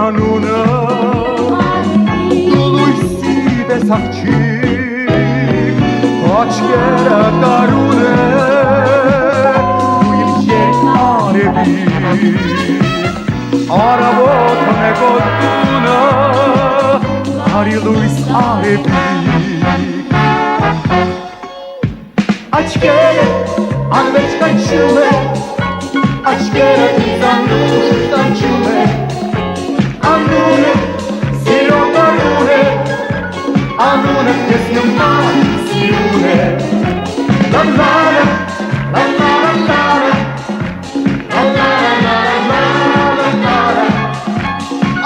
անունը լույսի պես աղջիկ աչքերը տարուն է ու իմ երկարևի արավոտն է գոտունը արի լույս արևի աչքերը անվեջ կանչում է աչքերը իզանուշ կանչում է անունը սիրո բարուն է անունը կես նման սիրուն է լալալա լալալալալա լալալալալալալալա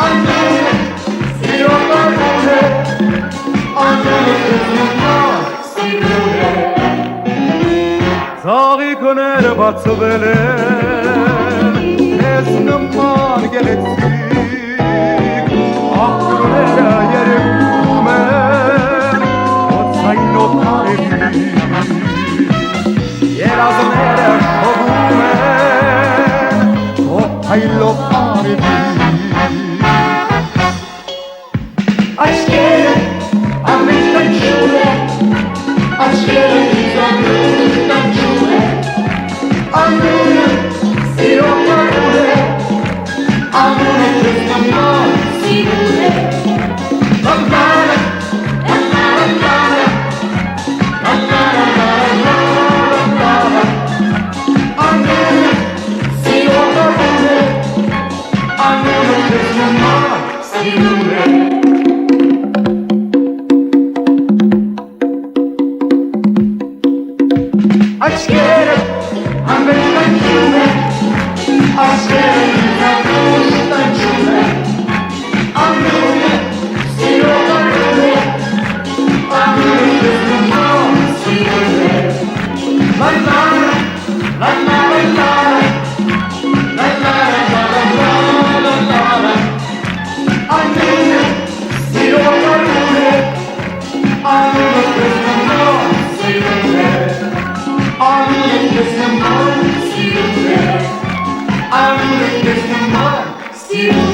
անունը սիրո բարուն է անունը կես նման սիրուն է Ծաղիկները բացվել են, ես նման գեղեցիկ, աղբյուրները երևում են, օծայնով արևի, երազները շովում են, օծայնով արևի։ Աչքերը ամեն կանչում է, աչքերը իզանում կանչում է, անունը սիրո բարուն է, անունը կես նման սիրուն է, լալալա, լալալալալա, լալալալալալալա, անունը սիրո բարուն է, անունը կես նման սիրուն է Աչքերը ամեն կանչում է, աչքերը իզանուշ կանչում է, անունը սիրո բարուն է, անունը կես նման սիրուն է, լալալա, լալալալալա, լալալալալալալա, անունը սիրո բարուն է, անունը կես նման սիրուն է Անունը կես նման սիրուն է, անունը կես նման սիրուն է